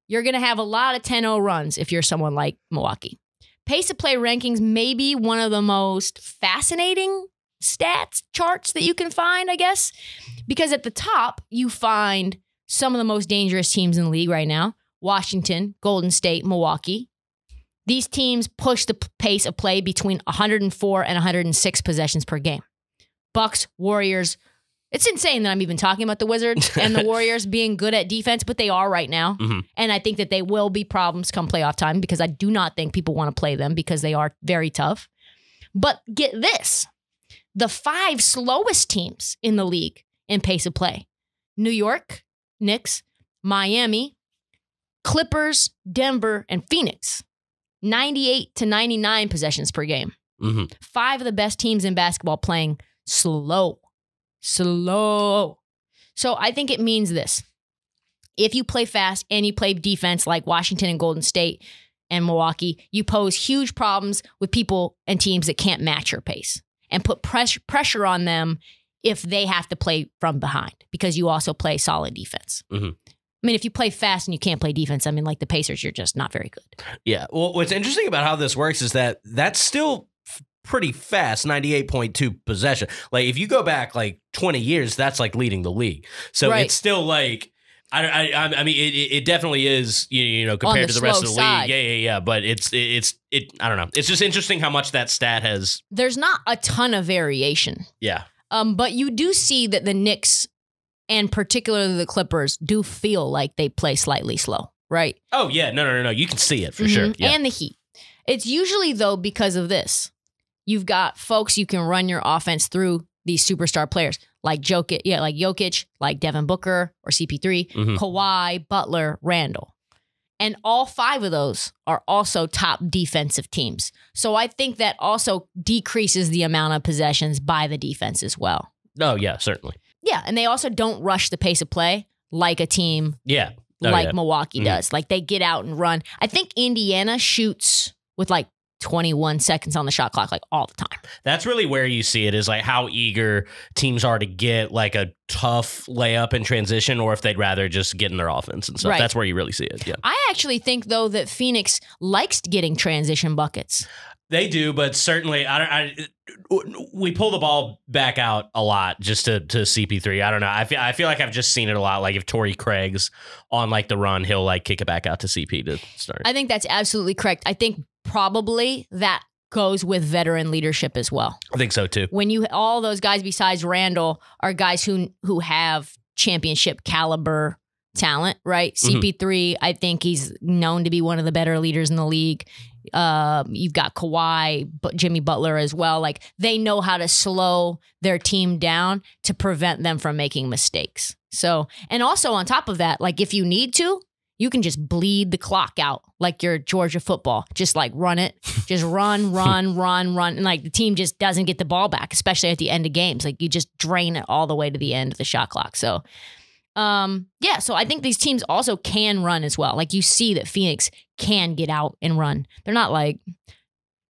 Speaker 1: You're going to have a lot of 10-0 runs if you're someone like Milwaukee. Pace of play rankings may be one of the most fascinating stats charts that you can find, I guess, because at the top, you find some of the most dangerous teams in the league right now: Washington, Golden State, Milwaukee. These teams push the pace of play between 104 and 106 possessions per game. Bucks, Warriors. It's insane that I'm even talking about the Wizards and the Warriors being good at defense, but they are right now.
Speaker 2: Mm-hmm.
Speaker 1: And I think that they will be problems come playoff time because I do not think people want to play them because they are very tough. But get this. The 5 slowest teams in the league in pace of play: New York, Knicks, Miami, Clippers, Denver, and Phoenix. 98 to 99 possessions per game.
Speaker 2: Mm-hmm.
Speaker 1: 5 of the best teams in basketball playing slow. So I think it means this. If you play fast and you play defense like Washington and Golden State and Milwaukee, you pose huge problems with people and teams that can't match your pace and put pressure on them if they have to play from behind because you also play solid defense.
Speaker 2: Mm-hmm.
Speaker 1: I mean, if you play fast and you can't play defense, I mean, like the Pacers, you're just not very good.
Speaker 2: Yeah. Well, what's interesting about how this works is that that's still pretty fast, 98.2 possession. Like, if you go back like 20 years, that's like leading the league. So
Speaker 1: right.
Speaker 2: It's still like, I mean, it definitely is, you know, compared to the rest of the
Speaker 1: side.
Speaker 2: league. Yeah. But it's I don't know. It's just interesting how much that stat has.
Speaker 1: There's not a ton of variation.
Speaker 2: Yeah.
Speaker 1: But you do see that the Knicks and particularly the Clippers do feel like they play slightly slow, right?
Speaker 2: Oh, yeah. No. You can see it for sure. Yeah.
Speaker 1: And the Heat. It's usually, though, because of this. You've got folks you can run your offense through these superstar players like Jokic, like Devin Booker or CP3, Kawhi, Butler, Randall. And all 5 of those are also top defensive teams. So I think that also decreases the amount of possessions by the defense as well.
Speaker 2: Oh, yeah, certainly.
Speaker 1: Yeah, and they also don't rush the pace of play like a team Milwaukee does. Like, they get out and run. I think Indiana shoots with like 21 seconds on the shot clock, like, all the time.
Speaker 2: That's really where you see it, is like how eager teams are to get like a tough layup in transition, or if they'd rather just get in their offense and stuff.
Speaker 1: Right.
Speaker 2: That's where you really see it. Yeah.
Speaker 1: I actually think, though, that Phoenix likes getting transition buckets.
Speaker 2: They do, but certainly we pull the ball back out a lot just to CP3. I don't know. I feel like I've just seen it a lot. Like if Torrey Craig's on like the run, he'll like kick it back out to CP to start.
Speaker 1: I think that's absolutely correct. I think probably that goes with veteran leadership as well.
Speaker 2: I think so too.
Speaker 1: When you all those guys besides Randall are guys who have championship caliber talent, right? CP3, I think he's known to be one of the better leaders in the league. You've got Kawhi, but Jimmy Butler as well. Like, they know how to slow their team down to prevent them from making mistakes. So, and also on top of that, like, if you need to, you can just bleed the clock out like your Georgia football. Just like run it. Just run. And like the team just doesn't get the ball back, especially at the end of games. Like, you just drain it all the way to the end of the shot clock. So, so I think these teams also can run as well. Like, you see that Phoenix can get out and run. They're not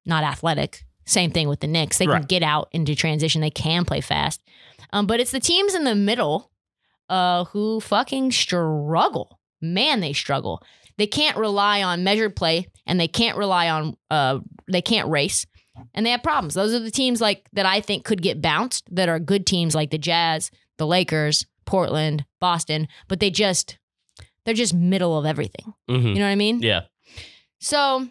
Speaker 1: not athletic. Same thing with the Knicks. They can get out into transition. They can play fast. But it's the teams in the middle who fucking struggle. Man, they struggle. They can't rely on measured play, and they can't rely on, they can't race, and they have problems. Those are the teams like that I think could get bounced, that are good teams like the Jazz, the Lakers, Portland, Boston, but they're just middle of everything.
Speaker 2: Mm-hmm.
Speaker 1: You know what I mean?
Speaker 2: Yeah.
Speaker 1: So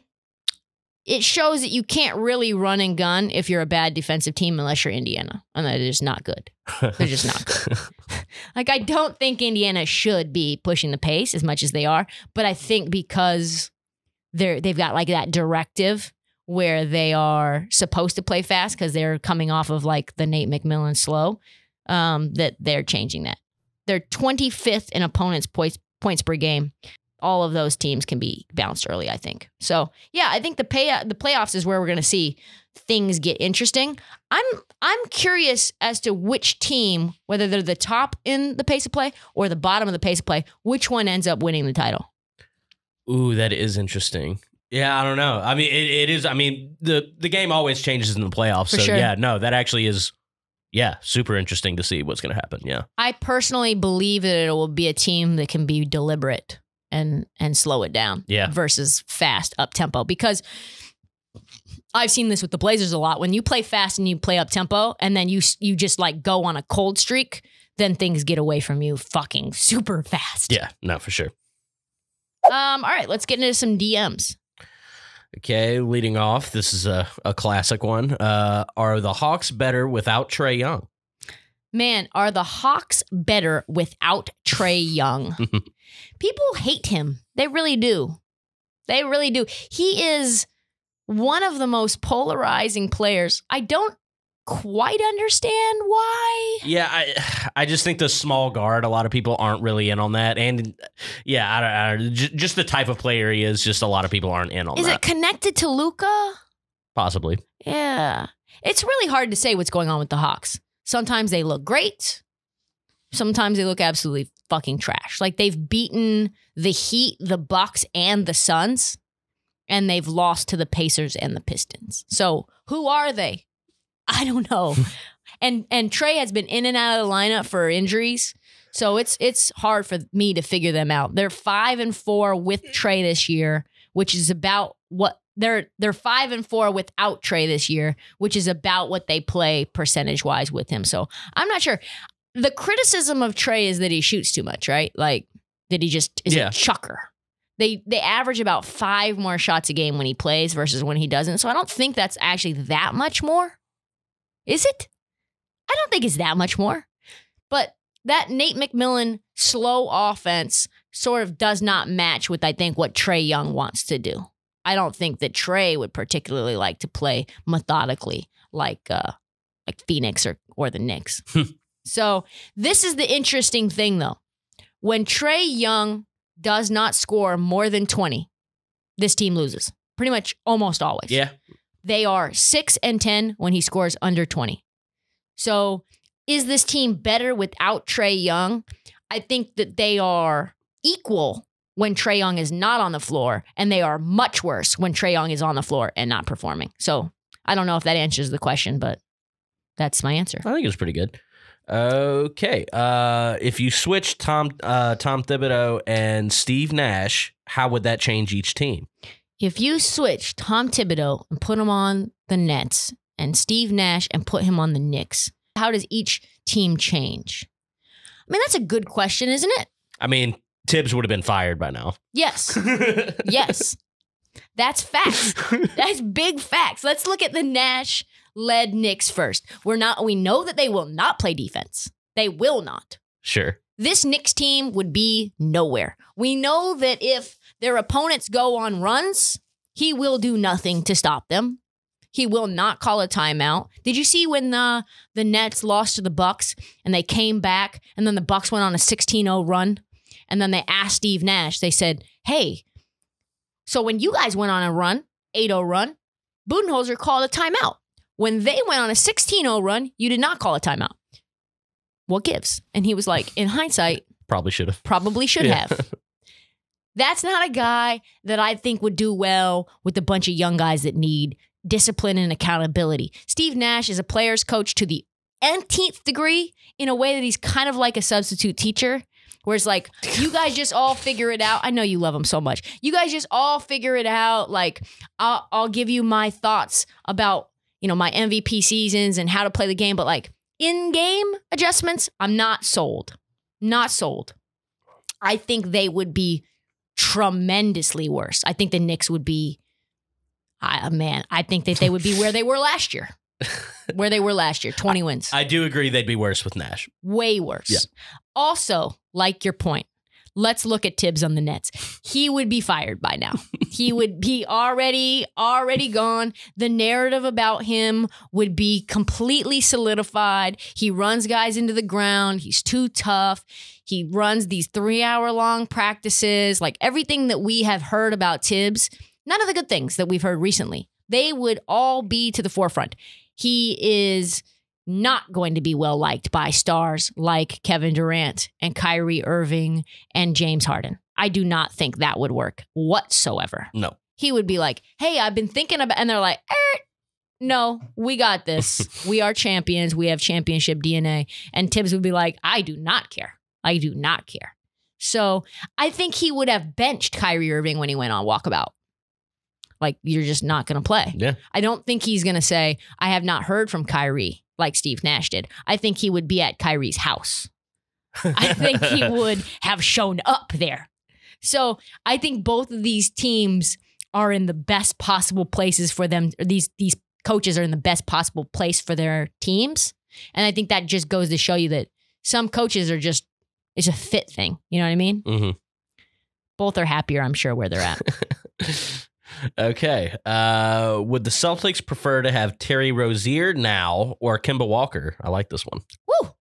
Speaker 1: it shows that you can't really run and gun if you're a bad defensive team unless you're Indiana, and they're just not good. They're just not good. Like, I don't think Indiana should be pushing the pace as much as they are, but I think because they've got like that directive where they are supposed to play fast because they're coming off of like the Nate McMillan slow, that they're changing that. They're 25th in opponents' points per game. All of those teams can be bounced early, I think. So, yeah, I think the playoffs is where we're going to see things get interesting. I'm curious as to which team, whether they're the top in the pace of play or the bottom of the pace of play, which one ends up winning the title.
Speaker 2: Ooh, that is interesting. Yeah, I don't know. I mean, it is. I mean, the game always changes in the playoffs. So, yeah, no, that actually is, super interesting to see what's going to happen. Yeah.
Speaker 1: I personally believe that it will be a team that can be deliberate and slow it down versus fast up tempo, because I've seen this with the Blazers a lot. When you play fast and you play up tempo and then you just like go on a cold streak, then things get away from you fucking super fast.
Speaker 2: Yeah, no, for sure.
Speaker 1: All right, let's get into some DMs.
Speaker 2: Okay, leading off, this is a classic one. Are the Hawks better without Trae Young?
Speaker 1: Man, are the Hawks better without Trae Young? People hate him. They really do. They really do. He is one of the most polarizing players. I don't quite understand why.
Speaker 2: Yeah, I just think the small guard, a lot of people aren't really in on that. And I don't just the type of player he is, just a lot of people aren't in on that.
Speaker 1: Is it connected to Luka?
Speaker 2: Possibly.
Speaker 1: Yeah. It's really hard to say what's going on with the Hawks. Sometimes they look great. Sometimes they look absolutely fucking trash. Like, they've beaten the Heat, the Bucks, and the Suns, and they've lost to the Pacers and the Pistons. So who are they? I don't know. and Trae has been in and out of the lineup for injuries, so it's hard for me to figure them out. They're 5-4 with Trae this year, which is about what they're 5-4 without Trae this year, which is about what they play percentage wise with him. So I'm not sure. The criticism of Trae is that he shoots too much, right? Like, that he just is a chucker. They average about 5 more shots a game when he plays versus when he doesn't. So I don't think that's actually that much more. Is it? I don't think it's that much more. But that Nate McMillan slow offense sort of does not match with, I think, what Trae Young wants to do. I don't think that Trae would particularly like to play methodically like Phoenix or the Knicks. So this is the interesting thing, though. When Trae Young does not score more than 20, this team loses. Pretty much almost always.
Speaker 2: Yeah.
Speaker 1: They are 6-10 when he scores under 20. So is this team better without Trae Young? I think that they are equal when Trae Young is not on the floor, and they are much worse when Trae Young is on the floor and not performing. So I don't know if that answers the question, but that's my answer.
Speaker 2: I think it was pretty good. Okay. If you switch Tom Thibodeau and Steve Nash, how would that change each team?
Speaker 1: If you switch Tom Thibodeau and put him on the Nets and Steve Nash and put him on the Knicks, how does each team change? I mean, that's a good question, isn't it?
Speaker 2: I mean, Tibbs would have been fired by now.
Speaker 1: Yes. Yes. That's facts. That's big facts. Let's look at the Nash-led Knicks first. We know that they will not play defense. They will not.
Speaker 2: Sure.
Speaker 1: This Knicks team would be nowhere. We know that if their opponents go on runs, he will do nothing to stop them. He will not call a timeout. Did you see when the Nets lost to the Bucks and they came back and then the Bucks went on a 16-0 run? And then they asked Steve Nash, they said, hey, so when you guys went on a run, 8-0 run, Budenholzer called a timeout. When they went on a 16-0 run, you did not call a timeout. What gives? And he was like, in hindsight,
Speaker 2: probably should have.
Speaker 1: That's not a guy that I think would do well with a bunch of young guys that need discipline and accountability. Steve Nash is a player's coach to the nth degree in a way that he's kind of like a substitute teacher, where it's like, you guys just all figure it out. I know you love him so much. You guys just all figure it out. Like, I'll give you my thoughts about, my MVP seasons and how to play the game. But like in-game adjustments, I'm not sold. Not sold. I think they would be tremendously worse. I think the Knicks would be, I think that they would be where they were last year. 20 wins.
Speaker 2: I do agree they'd be worse with Nash.
Speaker 1: Way worse.
Speaker 2: Yeah.
Speaker 1: Also, like your point, let's look at Tibbs on the Nets. He would be fired by now. He would be already gone. The narrative about him would be completely solidified. He runs guys into the ground. He's too tough. He runs these 3-hour-long practices. Like everything that we have heard about Tibbs, none of the good things that we've heard recently, they would all be to the forefront. He is not going to be well liked by stars like Kevin Durant and Kyrie Irving and James Harden. I do not think that would work whatsoever.
Speaker 2: No.
Speaker 1: He would be like, hey, I've been thinking about, and they're like, no, we got this. We are champions. We have championship DNA. And Tibbs would be like, I do not care. I do not care. So I think he would have benched Kyrie Irving when he went on walkabout. Like, you're just not going to play.
Speaker 2: Yeah.
Speaker 1: I don't think he's going to say, I have not heard from Kyrie like Steve Nash did. I think he would be at Kyrie's house. I think he would have shown up there. So I think both of these teams are in the best possible places for them. These coaches are in the best possible place for their teams. And I think that just goes to show you that some coaches are just, it's a fit thing. You know what I mean?
Speaker 2: Mm-hmm.
Speaker 1: Both are happier, I'm sure, where they're at.
Speaker 2: Okay. Would the Celtics prefer to have Terry Rozier now or Kemba Walker? I like this one.
Speaker 1: Woo!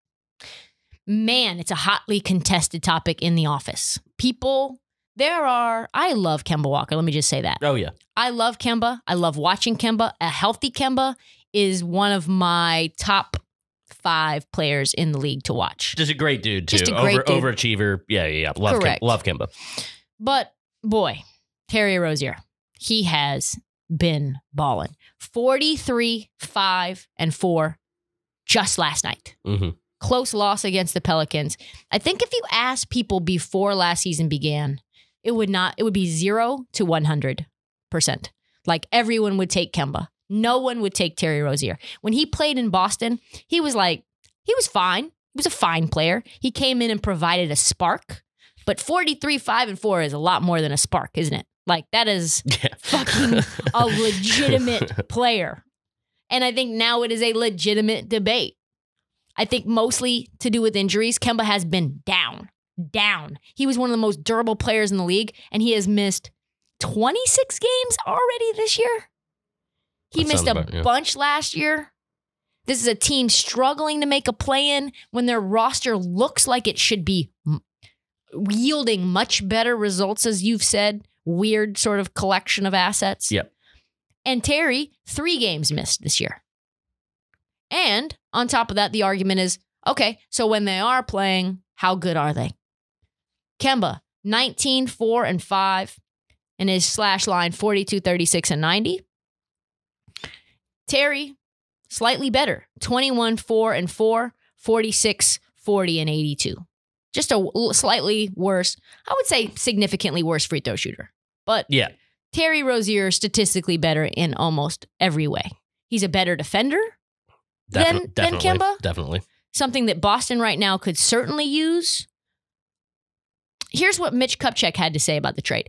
Speaker 1: Man, it's a hotly contested topic in the office. I love Kemba Walker. Let me just say that.
Speaker 2: Oh, yeah.
Speaker 1: I love Kemba. I love watching Kemba. A healthy Kemba is one of my top 5 players in the league to watch.
Speaker 2: Just a great dude, too.
Speaker 1: Just a great dude.
Speaker 2: Overachiever. Yeah. Love Kemba.
Speaker 1: But, boy, Terry Rozier, he has been balling. 43, 5, and 4 just last night.
Speaker 2: Mm-hmm.
Speaker 1: Close loss against the Pelicans. I think if you asked people before last season began, it would be 0 to 100%. Like, everyone would take Kemba. No one would take Terry Rozier. When he played in Boston, he was fine. He was a fine player. He came in and provided a spark. But 43, 5, and 4 is a lot more than a spark, isn't it? Like, that is fucking a legitimate player. And I think now it is a legitimate debate. I think mostly to do with injuries. Kemba has been down. He was one of the most durable players in the league, and he has missed 26 games already this year. He missed a bunch last year. This is a team struggling to make a play-in when their roster looks like it should be yielding much better results, as you've said. Weird sort of collection of assets.
Speaker 2: Yep.
Speaker 1: And Terry, 3 games missed this year. And on top of that, the argument is, okay, so when they are playing, how good are they? Kemba, 19, 4, and 5, and his slash line 42, 36, and 90. Terry, slightly better, 21, 4, and 4, 46, 40, and 82. Just a slightly worse, I would say significantly worse free throw shooter. But
Speaker 2: yeah,
Speaker 1: Terry Rozier statistically better in almost every way. He's a better defender than Kemba.
Speaker 2: Definitely.
Speaker 1: Something that Boston right now could certainly use. Here's what Mitch Kupchak had to say about the trade.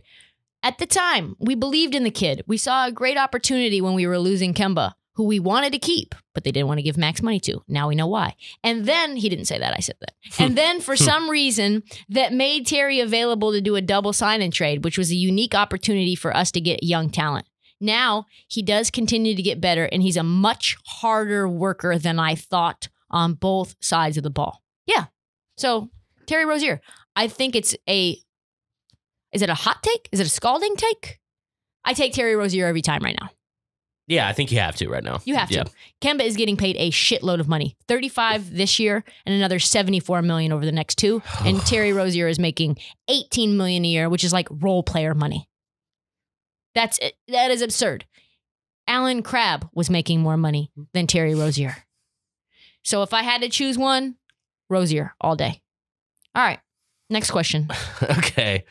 Speaker 1: At the time, we believed in the kid. We saw a great opportunity when we were losing Kemba who we wanted to keep, but they didn't want to give max money to. Now we know why. And then, he didn't say that, I said that. And then for some reason that made Terry available to do a double sign-and trade, which was a unique opportunity for us to get young talent. Now he does continue to get better, and he's a much harder worker than I thought on both sides of the ball. Yeah. So Terry Rozier, I think is it a hot take? Is it a scalding take? I take Terry Rozier every time right now.
Speaker 2: Yeah, I think you have to right now.
Speaker 1: You have to. Kemba is getting paid a shitload of money. 35 this year and another 74 million over the next 2. And Terry Rozier is making 18 million a year, which is like role player money. That is absurd. Alan Crabb was making more money than Terry Rozier. So if I had to choose one, Rozier all day. All right. Next question.
Speaker 2: Okay.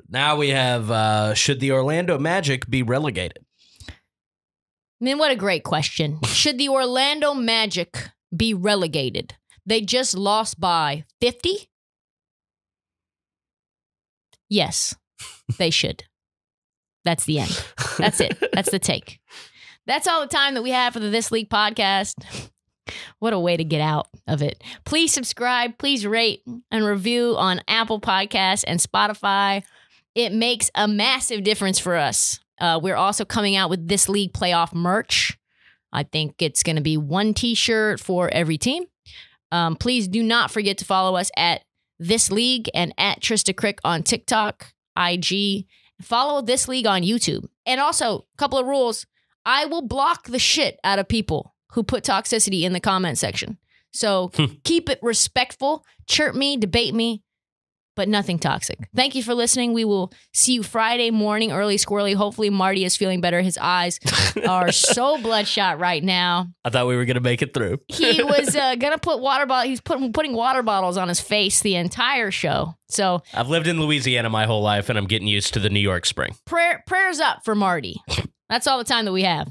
Speaker 2: Now we have, should the Orlando Magic be relegated?
Speaker 1: I mean, what a great question. Should the Orlando Magic be relegated? They just lost by 50? Yes, they should. That's the end. That's it. That's the take. That's all the time that we have for the This League podcast. What a way to get out of it. Please subscribe. Please rate and review on Apple Podcasts and Spotify. It makes a massive difference for us. We're also coming out with This League playoff merch. I think it's going to be 1 t-shirt for every team. Please do not forget to follow us at This League and at Trysta Krick on TikTok, IG. Follow This League on YouTube. And also, a couple of rules. I will block the shit out of people who put toxicity in the comment section. So keep it respectful. Chirp me, debate me, but nothing toxic. Thank you for listening. We will see you Friday morning, early squirrely. Hopefully Marty is feeling better. His eyes are so bloodshot right now.
Speaker 2: I thought we were going to make it through.
Speaker 1: He was going to put water bottle. He's putting water bottles on his face the entire show. So
Speaker 2: I've lived in Louisiana my whole life, and I'm getting used to the New York spring.
Speaker 1: Prayers up for Marty. That's all the time that we have.